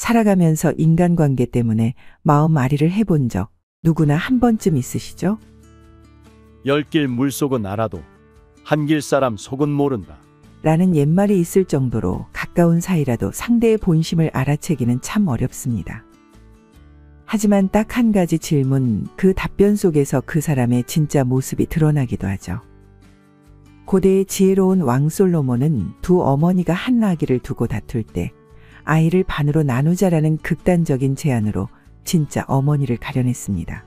살아가면서 인간관계 때문에 마음앓이를 해본 적 누구나 한 번쯤 있으시죠? 열길 물속은 알아도 한길 사람 속은 모른다. 라는 옛말이 있을 정도로 가까운 사이라도 상대의 본심을 알아채기는 참 어렵습니다. 하지만 딱 한 가지 질문, 그 답변 속에서 그 사람의 진짜 모습이 드러나기도 하죠. 고대의 지혜로운 왕 솔로몬은 두 어머니가 한 아기를 두고 다툴 때 아이를 반으로 나누자라는 극단적인 제안으로 진짜 어머니를 가려냈습니다.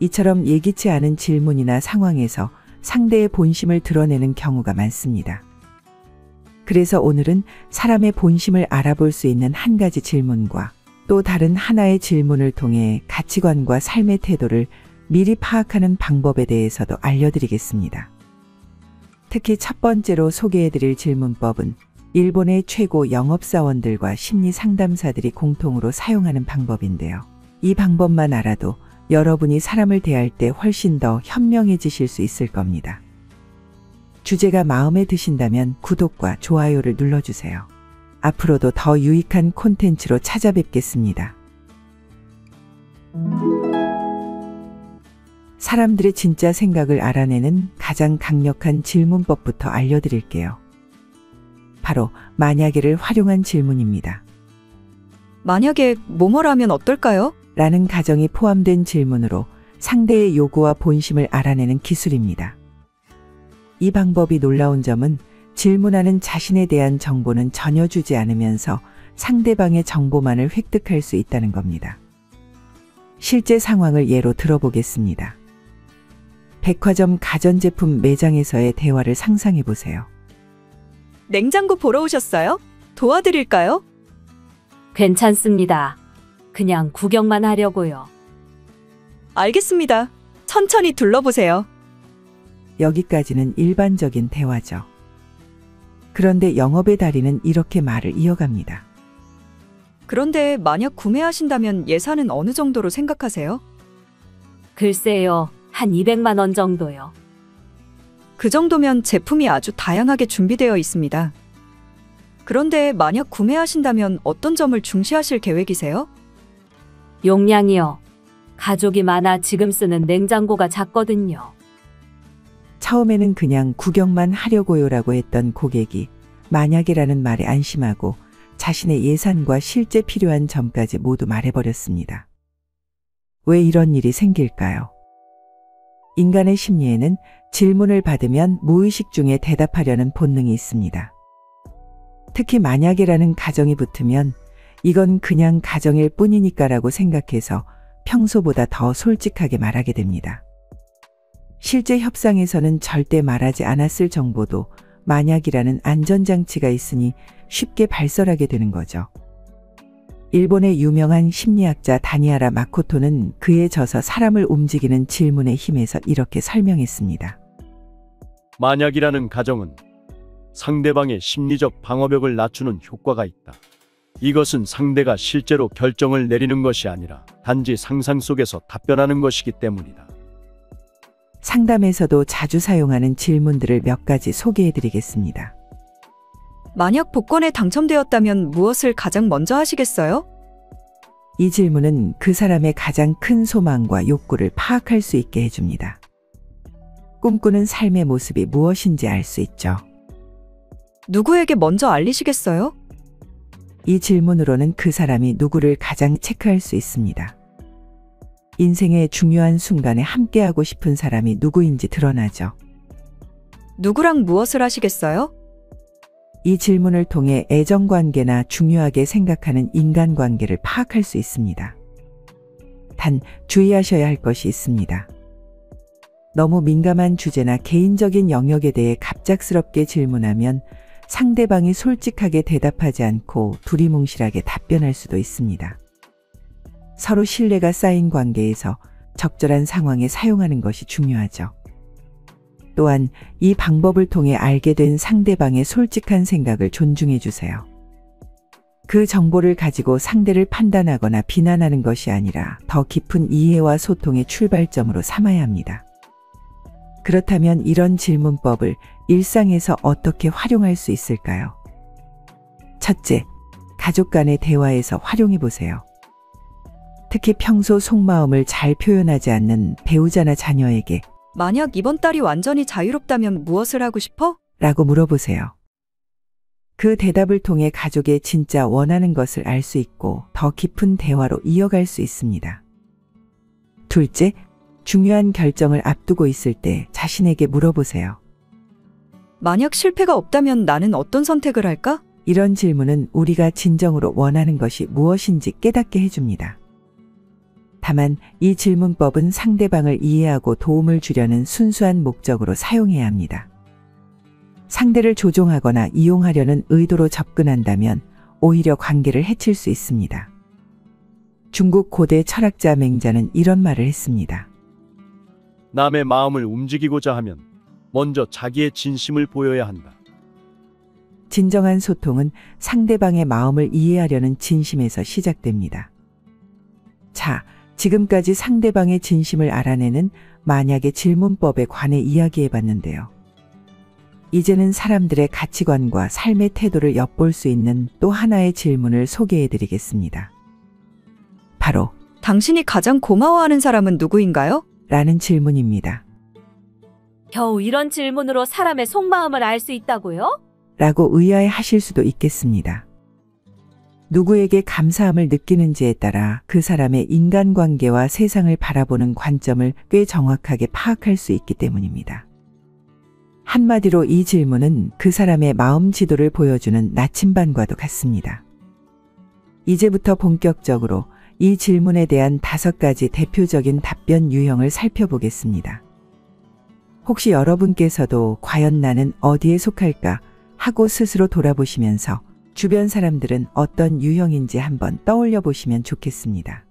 이처럼 예기치 않은 질문이나 상황에서 상대의 본심을 드러내는 경우가 많습니다. 그래서 오늘은 사람의 본심을 알아볼 수 있는 한 가지 질문과 또 다른 하나의 질문을 통해 가치관과 삶의 태도를 미리 파악하는 방법에 대해서도 알려드리겠습니다. 특히 첫 번째로 소개해드릴 질문법은 일본의 최고 영업사원들과 심리상담사들이 공통으로 사용하는 방법인데요. 이 방법만 알아도 여러분이 사람을 대할 때 훨씬 더 현명해지실 수 있을 겁니다. 주제가 마음에 드신다면 구독과 좋아요를 눌러주세요. 앞으로도 더 유익한 콘텐츠로 찾아뵙겠습니다. 사람들의 진짜 생각을 알아내는 가장 강력한 질문법부터 알려드릴게요. 바로 만약에를 활용한 질문입니다. 만약에 뭐뭐라면 어떨까요? 라는 가정이 포함된 질문으로 상대의 요구와 본심을 알아내는 기술입니다. 이 방법이 놀라운 점은 질문하는 자신에 대한 정보는 전혀 주지 않으면서 상대방의 정보만을 획득할 수 있다는 겁니다. 실제 상황을 예로 들어보겠습니다. 백화점 가전제품 매장에서의 대화를 상상해 보세요. 냉장고 보러 오셨어요? 도와드릴까요? 괜찮습니다. 그냥 구경만 하려고요. 알겠습니다. 천천히 둘러보세요. 여기까지는 일반적인 대화죠. 그런데 영업의 달인은 이렇게 말을 이어갑니다. 그런데 만약 구매하신다면 예산은 어느 정도로 생각하세요? 글쎄요, 한 200만 원 정도요. 그 정도면 제품이 아주 다양하게 준비되어 있습니다. 그런데 만약 구매하신다면 어떤 점을 중시하실 계획이세요? 용량이요. 가족이 많아 지금 쓰는 냉장고가 작거든요. 처음에는 그냥 구경만 하려고요라고 했던 고객이 만약에라는 말에 안심하고 자신의 예산과 실제 필요한 점까지 모두 말해버렸습니다. 왜 이런 일이 생길까요? 인간의 심리에는 질문을 받으면 무의식 중에 대답하려는 본능이 있습니다. 특히 만약에라는 가정이 붙으면 이건 그냥 가정일 뿐이니까라고 생각해서 평소보다 더 솔직하게 말하게 됩니다. 실제 협상에서는 절대 말하지 않았을 정보도 만약이라는 안전장치가 있으니 쉽게 발설하게 되는 거죠. 일본의 유명한 심리학자 다니하라 마코토는 그에 져서 사람을 움직이는 질문의 힘에서 이렇게 설명했습니다. 만약이라는 가정은 상대방의 심리적 방어벽을 낮추는 효과가 있다. 이것은 상대가 실제로 결정을 내리는 것이 아니라 단지 상상 속에서 답변하는 것이기 때문이다. 상담에서도 자주 사용하는 질문들을 몇 가지 소개해드리겠습니다. 만약 복권에 당첨되었다면 무엇을 가장 먼저 하시겠어요? 이 질문은 그 사람의 가장 큰 소망과 욕구를 파악할 수 있게 해줍니다. 꿈꾸는 삶의 모습이 무엇인지 알 수 있죠. 누구에게 먼저 알리시겠어요? 이 질문으로는 그 사람이 누구를 가장 체크할 수 있습니다. 인생의 중요한 순간에 함께하고 싶은 사람이 누구인지 드러나죠. 누구랑 무엇을 하시겠어요? 이 질문을 통해 애정관계나 중요하게 생각하는 인간관계를 파악할 수 있습니다. 단 주의하셔야 할 것이 있습니다. 너무 민감한 주제나 개인적인 영역에 대해 갑작스럽게 질문하면 상대방이 솔직하게 대답하지 않고 두리뭉실하게 답변할 수도 있습니다. 서로 신뢰가 쌓인 관계에서 적절한 상황에 사용하는 것이 중요하죠. 또한 이 방법을 통해 알게 된 상대방의 솔직한 생각을 존중해 주세요. 그 정보를 가지고 상대를 판단하거나 비난하는 것이 아니라 더 깊은 이해와 소통의 출발점으로 삼아야 합니다. 그렇다면 이런 질문법을 일상에서 어떻게 활용할 수 있을까요? 첫째, 가족 간의 대화에서 활용해 보세요. 특히 평소 속마음을 잘 표현하지 않는 배우자나 자녀에게 만약 이번 달이 완전히 자유롭다면 무엇을 하고 싶어? 라고 물어보세요. 그 대답을 통해 가족의 진짜 원하는 것을 알 수 있고 더 깊은 대화로 이어갈 수 있습니다. 둘째, 중요한 결정을 앞두고 있을 때 자신에게 물어보세요. 만약 실패가 없다면 나는 어떤 선택을 할까? 이런 질문은 우리가 진정으로 원하는 것이 무엇인지 깨닫게 해줍니다. 다만 이 질문법은 상대방을 이해하고 도움을 주려는 순수한 목적으로 사용해야 합니다. 상대를 조종하거나 이용하려는 의도로 접근한다면 오히려 관계를 해칠 수 있습니다. 중국 고대 철학자 맹자는 이런 말을 했습니다. 남의 마음을 움직이고자 하면 먼저 자기의 진심을 보여야 한다. 진정한 소통은 상대방의 마음을 이해하려는 진심에서 시작됩니다. 자, 지금까지 상대방의 진심을 알아내는 만약의 질문법에 관해 이야기해 봤는데요. 이제는 사람들의 가치관과 삶의 태도를 엿볼 수 있는 또 하나의 질문을 소개해 드리겠습니다. 바로 당신이 가장 고마워하는 사람은 누구인가요? 라는 질문입니다. 겨우 이런 질문으로 사람의 속마음을 알 수 있다고요? 라고 의아해 하실 수도 있겠습니다. 누구에게 감사함을 느끼는지에 따라 그 사람의 인간관계와 세상을 바라보는 관점을 꽤 정확하게 파악할 수 있기 때문입니다. 한마디로 이 질문은 그 사람의 마음 지도를 보여주는 나침반과도 같습니다. 이제부터 본격적으로 이 질문에 대한 5가지 대표적인 답변 유형을 살펴보겠습니다. 혹시 여러분께서도 과연 나는 어디에 속할까 하고 스스로 돌아보시면서 주변 사람들은 어떤 유형인지 한번 떠올려 보시면 좋겠습니다.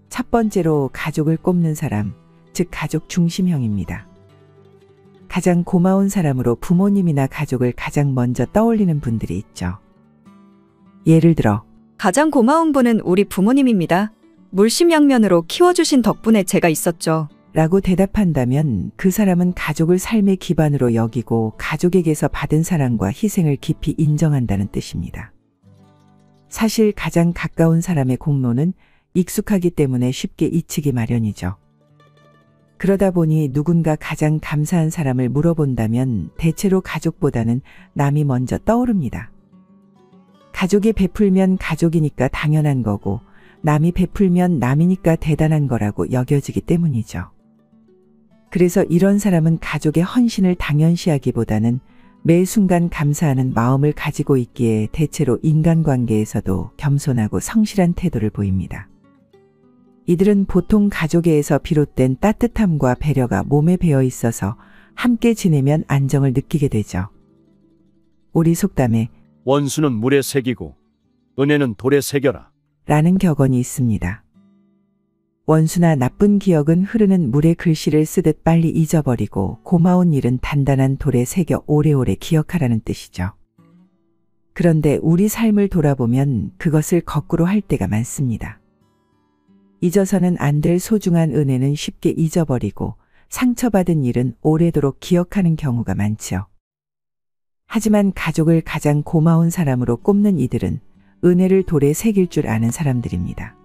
첫 번째로 가족을 꼽는 사람, 즉 가족 중심형입니다. 가장 고마운 사람으로 부모님이나 가족을 가장 먼저 떠올리는 분들이 있죠. 예를 들어 가장 고마운 분은 우리 부모님입니다. 물심양면으로 키워주신 덕분에 제가 있었죠. 라고 대답한다면 그 사람은 가족을 삶의 기반으로 여기고 가족에게서 받은 사랑과 희생을 깊이 인정한다는 뜻입니다. 사실 가장 가까운 사람의 공로는 익숙하기 때문에 쉽게 잊히기 마련이죠. 그러다 보니 누군가 가장 감사한 사람을 물어본다면 대체로 가족보다는 남이 먼저 떠오릅니다. 가족이 베풀면 가족이니까 당연한 거고 남이 베풀면 남이니까 대단한 거라고 여겨지기 때문이죠. 그래서 이런 사람은 가족의 헌신을 당연시하기보다는 매 순간 감사하는 마음을 가지고 있기에 대체로 인간관계에서도 겸손하고 성실한 태도를 보입니다. 이들은 보통 가족에서 비롯된 따뜻함과 배려가 몸에 배어 있어서 함께 지내면 안정을 느끼게 되죠. 우리 속담에 원수는 물에 새기고 은혜는 돌에 새겨라. 라는 격언이 있습니다. 원수나 나쁜 기억은 흐르는 물에 글씨를 쓰듯 빨리 잊어버리고 고마운 일은 단단한 돌에 새겨 오래오래 기억하라는 뜻이죠. 그런데 우리 삶을 돌아보면 그것을 거꾸로 할 때가 많습니다. 잊어서는 안 될 소중한 은혜는 쉽게 잊어버리고 상처받은 일은 오래도록 기억하는 경우가 많죠. 하지만 가족을 가장 고마운 사람으로 꼽는 이들은 은혜를 돌에 새길 줄 아는 사람들입니다.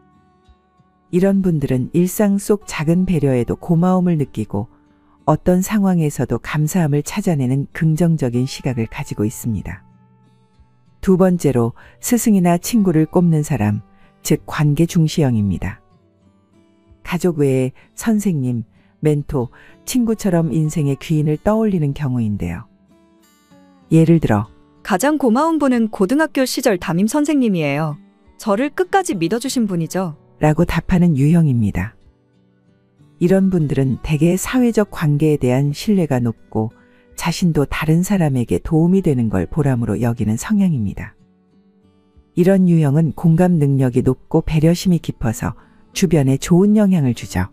이런 분들은 일상 속 작은 배려에도 고마움을 느끼고 어떤 상황에서도 감사함을 찾아내는 긍정적인 시각을 가지고 있습니다. 두 번째로 스승이나 친구를 꼽는 사람, 즉 관계 중시형입니다. 가족 외에 선생님, 멘토, 친구처럼 인생의 귀인을 떠올리는 경우인데요. 예를 들어 가장 고마운 분은 고등학교 시절 담임 선생님이에요. 저를 끝까지 믿어주신 분이죠. 라고 답하는 유형입니다. 이런 분들은 대개 사회적 관계에 대한 신뢰가 높고 자신도 다른 사람에게 도움이 되는 걸 보람으로 여기는 성향입니다. 이런 유형은 공감 능력이 높고 배려심이 깊어서 주변에 좋은 영향을 주죠.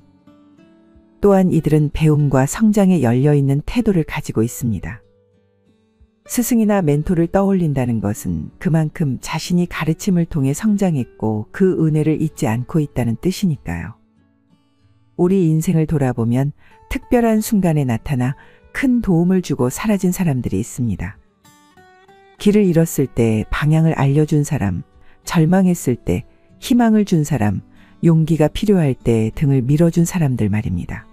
또한 이들은 배움과 성장에 열려있는 태도를 가지고 있습니다. 스승이나 멘토를 떠올린다는 것은 그만큼 자신이 가르침을 통해 성장했고 그 은혜를 잊지 않고 있다는 뜻이니까요. 우리 인생을 돌아보면 특별한 순간에 나타나 큰 도움을 주고 사라진 사람들이 있습니다. 길을 잃었을 때 방향을 알려준 사람, 절망했을 때 희망을 준 사람, 용기가 필요할 때 등을 밀어준 사람들 말입니다.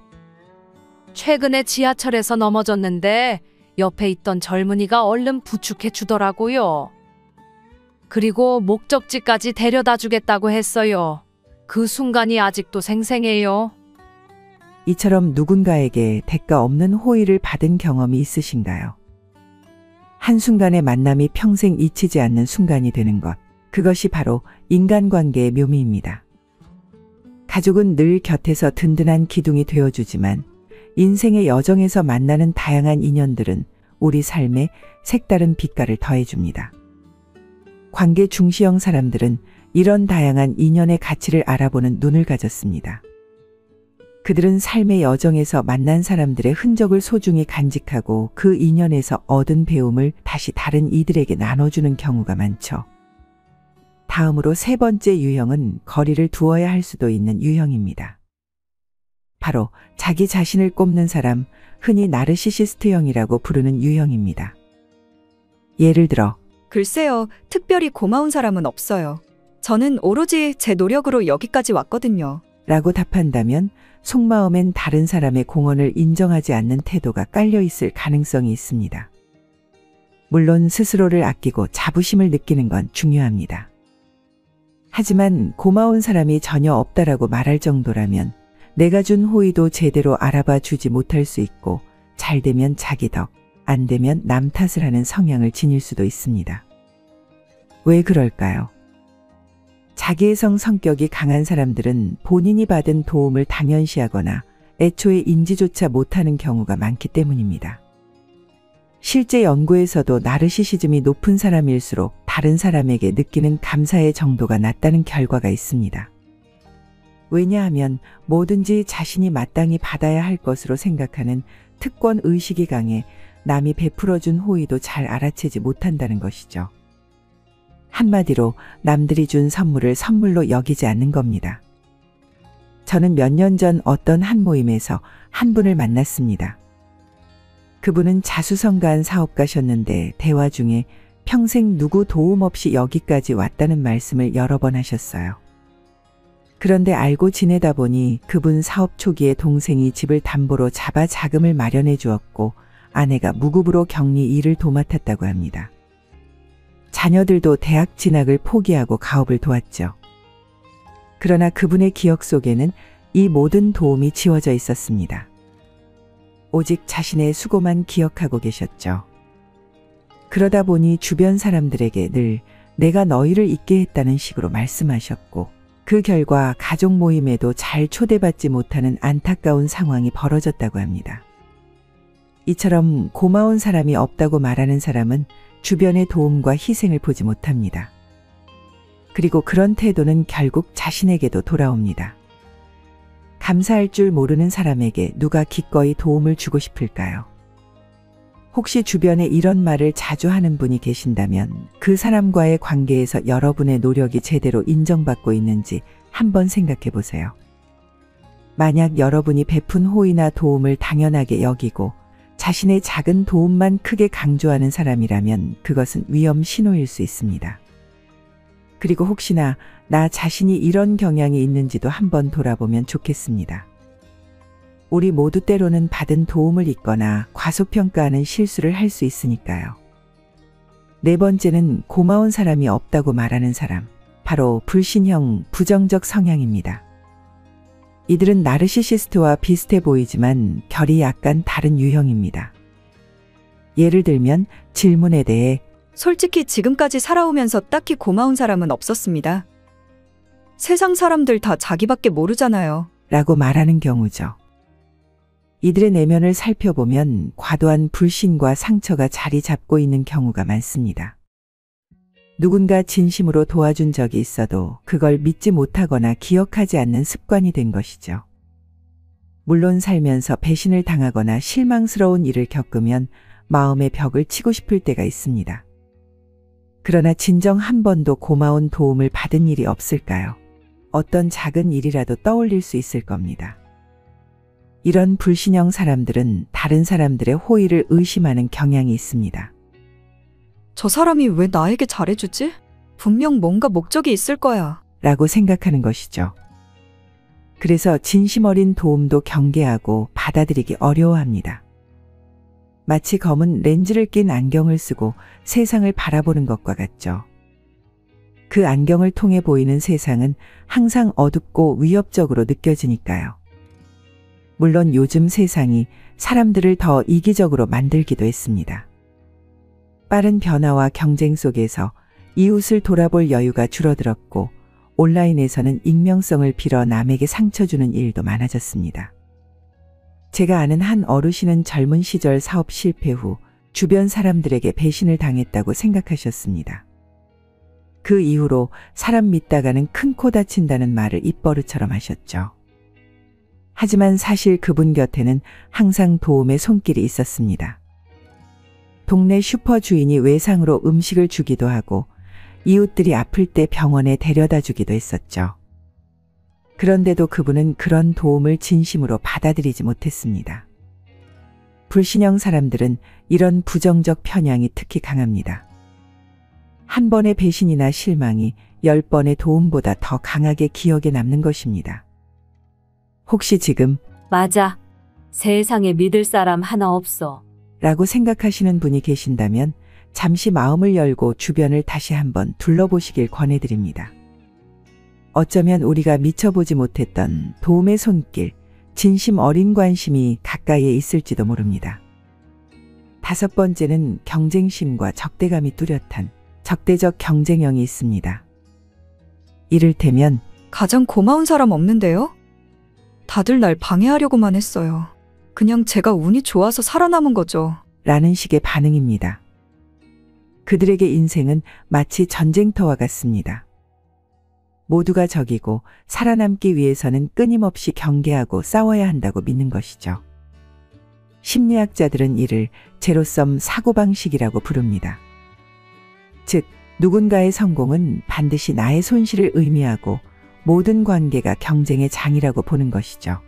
최근에 지하철에서 넘어졌는데 옆에 있던 젊은이가 얼른 부축해 주더라고요. 그리고 목적지까지 데려다 주겠다고 했어요. 그 순간이 아직도 생생해요. 이처럼 누군가에게 대가 없는 호의를 받은 경험이 있으신가요? 한순간의 만남이 평생 잊히지 않는 순간이 되는 것. 그것이 바로 인간관계의 묘미입니다. 가족은 늘 곁에서 든든한 기둥이 되어주지만 인생의 여정에서 만나는 다양한 인연들은 우리 삶에 색다른 빛깔을 더해줍니다. 관계 중시형 사람들은 이런 다양한 인연의 가치를 알아보는 눈을 가졌습니다. 그들은 삶의 여정에서 만난 사람들의 흔적을 소중히 간직하고 그 인연에서 얻은 배움을 다시 다른 이들에게 나눠주는 경우가 많죠. 다음으로 세 번째 유형은 거리를 두어야 할 수도 있는 유형입니다. 바로 자기 자신을 꼽는 사람, 흔히 나르시시스트형이라고 부르는 유형입니다. 예를 들어 글쎄요, 특별히 고마운 사람은 없어요. 저는 오로지 제 노력으로 여기까지 왔거든요. 라고 답한다면 속마음엔 다른 사람의 공헌을 인정하지 않는 태도가 깔려 있을 가능성이 있습니다. 물론 스스로를 아끼고 자부심을 느끼는 건 중요합니다. 하지만 고마운 사람이 전혀 없다라고 말할 정도라면 내가 준 호의도 제대로 알아봐 주지 못할 수 있고 잘 되면 자기 덕, 안 되면 남 탓을 하는 성향을 지닐 수도 있습니다. 왜 그럴까요? 자기애성 성격이 강한 사람들은 본인이 받은 도움을 당연시하거나 애초에 인지조차 못하는 경우가 많기 때문입니다. 실제 연구에서도 나르시시즘이 높은 사람일수록 다른 사람에게 느끼는 감사의 정도가 낮다는 결과가 있습니다. 왜냐하면 뭐든지 자신이 마땅히 받아야 할 것으로 생각하는 특권 의식이 강해 남이 베풀어준 호의도 잘 알아채지 못한다는 것이죠. 한마디로 남들이 준 선물을 선물로 여기지 않는 겁니다. 저는 몇 년 전 어떤 한 모임에서 한 분을 만났습니다. 그분은 자수성가한 사업가셨는데 대화 중에 평생 누구 도움 없이 여기까지 왔다는 말씀을 여러 번 하셨어요. 그런데 알고 지내다 보니 그분 사업 초기에 동생이 집을 담보로 잡아 자금을 마련해 주었고 아내가 무급으로 격리 일을 도맡았다고 합니다. 자녀들도 대학 진학을 포기하고 가업을 도왔죠. 그러나 그분의 기억 속에는 이 모든 도움이 지워져 있었습니다. 오직 자신의 수고만 기억하고 계셨죠. 그러다 보니 주변 사람들에게 늘 내가 너희를 잊게 했다는 식으로 말씀하셨고 그 결과 가족 모임에도 잘 초대받지 못하는 안타까운 상황이 벌어졌다고 합니다. 이처럼 고마운 사람이 없다고 말하는 사람은 주변의 도움과 희생을 보지 못합니다. 그리고 그런 태도는 결국 자신에게도 돌아옵니다. 감사할 줄 모르는 사람에게 누가 기꺼이 도움을 주고 싶을까요? 혹시 주변에 이런 말을 자주 하는 분이 계신다면 그 사람과의 관계에서 여러분의 노력이 제대로 인정받고 있는지 한번 생각해 보세요. 만약 여러분이 베푼 호의나 도움을 당연하게 여기고 자신의 작은 도움만 크게 강조하는 사람이라면 그것은 위험 신호일 수 있습니다. 그리고 혹시나 나 자신이 이런 경향이 있는지도 한번 돌아보면 좋겠습니다. 우리 모두 때로는 받은 도움을 잊거나 과소평가하는 실수를 할 수 있으니까요. 네 번째는 고마운 사람이 없다고 말하는 사람, 바로 불신형, 부정적 성향입니다. 이들은 나르시시스트와 비슷해 보이지만 결이 약간 다른 유형입니다. 예를 들면 질문에 대해 솔직히 지금까지 살아오면서 딱히 고마운 사람은 없었습니다. 세상 사람들 다 자기밖에 모르잖아요. 라고 말하는 경우죠. 이들의 내면을 살펴보면 과도한 불신과 상처가 자리 잡고 있는 경우가 많습니다. 누군가 진심으로 도와준 적이 있어도 그걸 믿지 못하거나 기억하지 않는 습관이 된 것이죠. 물론 살면서 배신을 당하거나 실망스러운 일을 겪으면 마음의 벽을 치고 싶을 때가 있습니다. 그러나 진정 한 번도 고마운 도움을 받은 일이 없을까요? 어떤 작은 일이라도 떠올릴 수 있을 겁니다. 이런 불신형 사람들은 다른 사람들의 호의를 의심하는 경향이 있습니다. 저 사람이 왜 나에게 잘해주지? 분명 뭔가 목적이 있을 거야. 라고 생각하는 것이죠. 그래서 진심 어린 도움도 경계하고 받아들이기 어려워합니다. 마치 검은 렌즈를 낀 안경을 쓰고 세상을 바라보는 것과 같죠. 그 안경을 통해 보이는 세상은 항상 어둡고 위협적으로 느껴지니까요. 물론 요즘 세상이 사람들을 더 이기적으로 만들기도 했습니다. 빠른 변화와 경쟁 속에서 이웃을 돌아볼 여유가 줄어들었고 온라인에서는 익명성을 빌어 남에게 상처 주는 일도 많아졌습니다. 제가 아는 한 어르신은 젊은 시절 사업 실패 후 주변 사람들에게 배신을 당했다고 생각하셨습니다. 그 이후로 사람 믿다가는 큰 코 다친다는 말을 입버릇처럼 하셨죠. 하지만 사실 그분 곁에는 항상 도움의 손길이 있었습니다. 동네 슈퍼 주인이 외상으로 음식을 주기도 하고 이웃들이 아플 때 병원에 데려다 주기도 했었죠. 그런데도 그분은 그런 도움을 진심으로 받아들이지 못했습니다. 불신형 사람들은 이런 부정적 편향이 특히 강합니다. 한 번의 배신이나 실망이 10번의 도움보다 더 강하게 기억에 남는 것입니다. 혹시 지금 맞아. 세상에 믿을 사람 하나 없어. 라고 생각하시는 분이 계신다면 잠시 마음을 열고 주변을 다시 한번 둘러보시길 권해드립니다. 어쩌면 우리가 미쳐보지 못했던 도움의 손길, 진심 어린 관심이 가까이에 있을지도 모릅니다. 5번째는 경쟁심과 적대감이 뚜렷한 적대적 경쟁형이 있습니다. 이를테면 가장 고마운 사람 없는데요? 다들 날 방해하려고만 했어요. 그냥 제가 운이 좋아서 살아남은 거죠. 라는 식의 반응입니다. 그들에게 인생은 마치 전쟁터와 같습니다. 모두가 적이고 살아남기 위해서는 끊임없이 경계하고 싸워야 한다고 믿는 것이죠. 심리학자들은 이를 제로섬 사고방식이라고 부릅니다. 즉, 누군가의 성공은 반드시 나의 손실을 의미하고 모든 관계가 경쟁의 장이라고 보는 것이죠.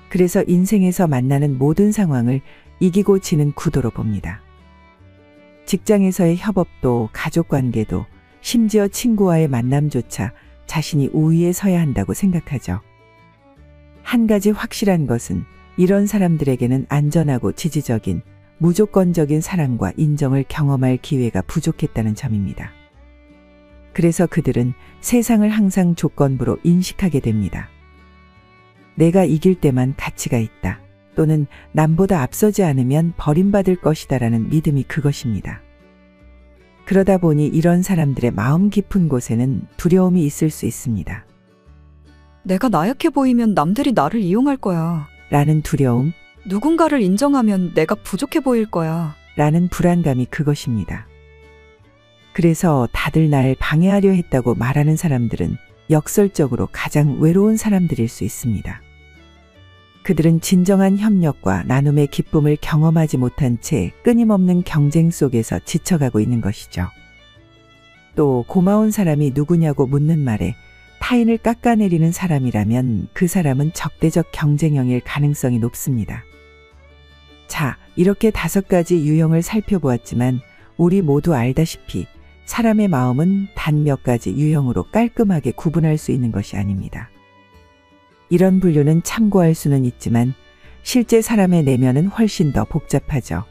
그래서 인생에서 만나는 모든 상황을 이기고 지는 구도로 봅니다. 직장에서의 협업도 가족관계도 심지어 친구와의 만남조차 자신이 우위에 서야 한다고 생각하죠. 한 가지 확실한 것은 이런 사람들에게는 안전하고 지지적인 무조건적인 사랑과 인정을 경험할 기회가 부족했다는 점입니다. 그래서 그들은 세상을 항상 조건부로 인식하게 됩니다. 내가 이길 때만 가치가 있다. 또는 남보다 앞서지 않으면 버림받을 것이다라는 믿음이 그것입니다. 그러다 보니 이런 사람들의 마음 깊은 곳에는 두려움이 있을 수 있습니다. 내가 나약해 보이면 남들이 나를 이용할 거야. 라는 두려움, 누군가를 인정하면 내가 부족해 보일 거야. 라는 불안감이 그것입니다. 그래서 다들 날 방해하려 했다고 말하는 사람들은 역설적으로 가장 외로운 사람들일 수 있습니다. 그들은 진정한 협력과 나눔의 기쁨을 경험하지 못한 채 끊임없는 경쟁 속에서 지쳐가고 있는 것이죠. 또 고마운 사람이 누구냐고 묻는 말에 타인을 깎아내리는 사람이라면 그 사람은 적대적 경쟁형일 가능성이 높습니다. 자, 이렇게 5가지 유형을 살펴보았지만 우리 모두 알다시피 사람의 마음은 단 몇 가지 유형으로 깔끔하게 구분할 수 있는 것이 아닙니다. 이런 분류는 참고할 수는 있지만 실제 사람의 내면은 훨씬 더 복잡하죠.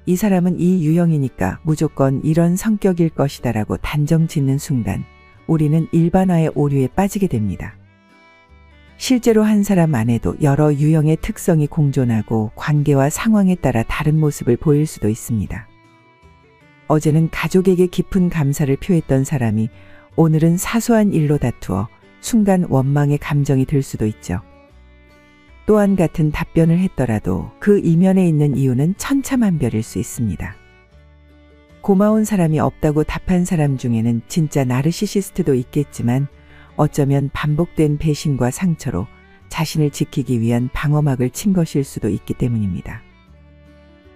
이 사람은 이 유형이니까 무조건 이런 성격일 것이다라고 단정 짓는 순간 우리는 일반화의 오류에 빠지게 됩니다. 실제로 한 사람 안에도 여러 유형의 특성이 공존하고 관계와 상황에 따라 다른 모습을 보일 수도 있습니다. 어제는 가족에게 깊은 감사를 표했던 사람이 오늘은 사소한 일로 다투어 순간 원망의 감정이 들 수도 있죠. 또한 같은 답변을 했더라도 그 이면에 있는 이유는 천차만별일 수 있습니다. 고마운 사람이 없다고 답한 사람 중에는 진짜 나르시시스트도 있겠지만 어쩌면 반복된 배신과 상처로 자신을 지키기 위한 방어막을 친 것일 수도 있기 때문입니다.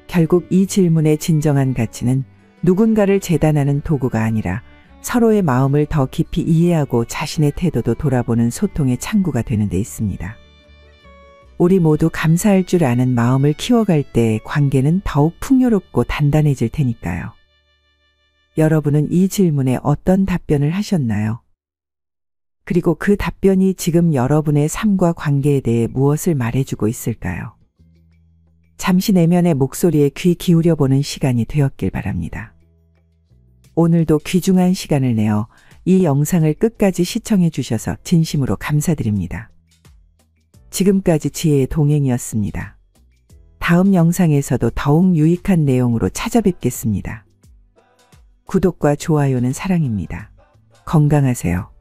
결국 이 질문의 진정한 가치는 누군가를 재단하는 도구가 아니라 서로의 마음을 더 깊이 이해하고 자신의 태도도 돌아보는 소통의 창구가 되는 데 있습니다. 우리 모두 감사할 줄 아는 마음을 키워갈 때 관계는 더욱 풍요롭고 단단해질 테니까요. 여러분은 이 질문에 어떤 답변을 하셨나요? 그리고 그 답변이 지금 여러분의 삶과 관계에 대해 무엇을 말해주고 있을까요? 잠시 내면의 목소리에 귀 기울여 보는 시간이 되었길 바랍니다. 오늘도 귀중한 시간을 내어 이 영상을 끝까지 시청해 주셔서 진심으로 감사드립니다. 지금까지 지혜의 동행이었습니다. 다음 영상에서도 더욱 유익한 내용으로 찾아뵙겠습니다. 구독과 좋아요는 사랑입니다. 건강하세요.